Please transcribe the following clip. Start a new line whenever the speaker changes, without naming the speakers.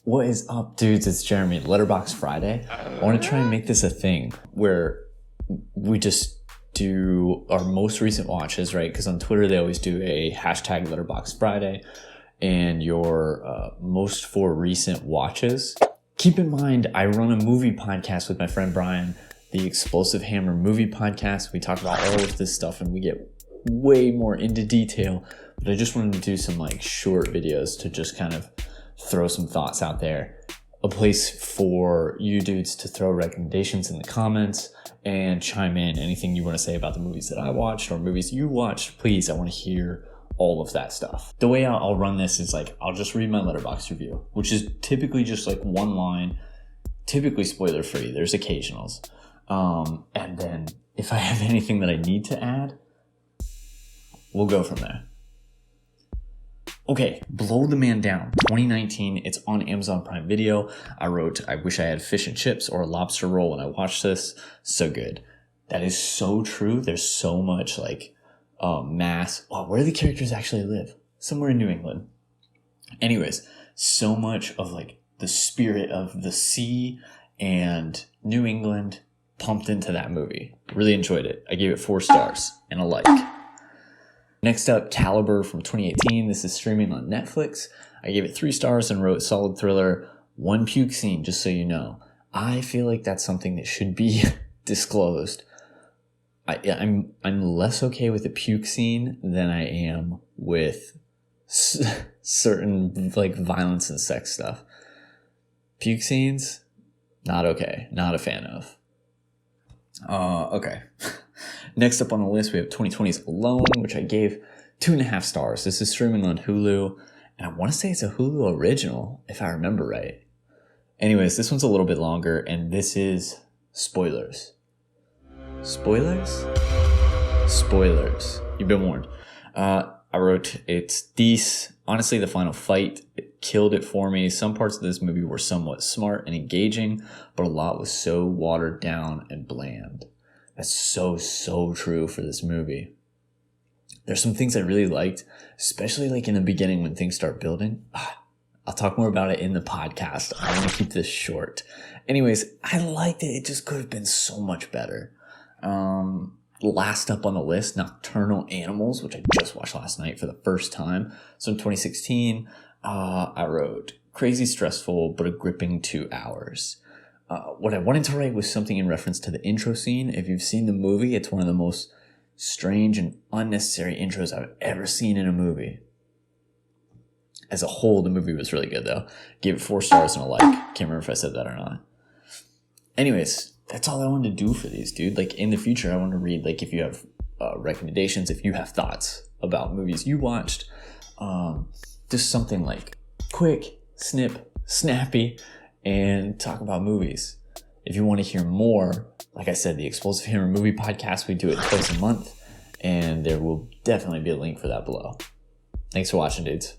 What is up, dudes? It's Jeremy. Letterboxd Friday. I want to try and make this a thing where we just do our most recent watches, right? Because on Twitter, they always do a hashtag Letterboxd Friday and your most for recent watches. Keep in mind, I run a movie podcast with my friend Brian, the Explosive Hammer Movie Podcast. We talk about all of this stuff and we get way more into detail, but I just wanted to do some like short videos to just kind of throw some thoughts out there. A place for you dudes to throw recommendations in the comments and chime in anything you want to say about the movies that I watched or movies you watched. Please, I want to hear all of that stuff. The way I'll run this is like, I'll just read my Letterboxd review, which is typically just like one line, typically spoiler free. There's occasionals. And then if I have anything that I need to add, we'll go from there. Okay, Blow the Man Down, 2019. It's on Amazon Prime Video. I wrote, I wish I had fish and chips or a lobster roll when I watched this. So good. That is so true. There's so much like mass. Oh, where do the characters actually live? Somewhere in New England. Anyways, so much of like the spirit of the sea and New England pumped into that movie. Really enjoyed it. I gave it 4 stars and a like. Next up, Calibre from 2018. This is streaming on Netflix. I gave it 3 stars and wrote solid thriller, 1 puke scene, just so you know. I feel like that's something that should be disclosed. I'm less okay with the puke scene than I am with certain like violence and sex stuff. Puke scenes, not okay. Not a fan of. Okay. Next up on the list, we have 2020's Alone, which I gave 2.5 stars. This is streaming on Hulu, and I want to say it's a Hulu original, if I remember right. Anyways, this one's a little bit longer, and this is spoilers. Spoilers? Spoilers. You've been warned. I wrote, it's decent. Honestly, the final fight, it killed it for me. Some parts of this movie were somewhat smart and engaging, but a lot was so watered down and bland. That's so true for this movie. There's some things I really liked, especially like in the beginning when things start building. I'll talk more about it in the podcast. I want to keep this short. Anyways, I liked it. It just could have been so much better. Last up on the list, Nocturnal Animals, which I just watched last night for the first time. So in 2016, I wrote, crazy stressful, but a gripping 2 hours. What I wanted to write was something in reference to the intro scene. If you've seen the movie, it's one of the most strange and unnecessary intros I've ever seen in a movie. As a whole, the movie was really good, though. Gave it 4 stars and a like. Can't remember if I said that or not. Anyways, that's all I wanted to do for these, dude. Like, in the future, I want to read, like, if you have recommendations, if you have thoughts about movies you watched. Just something, like, quick, snappy, and talk about movies. If you want to hear more, like I said, the Explosive Hammer Movie Podcast, we do it twice a month, and there will definitely be a link for that below. Thanks for watching, dudes.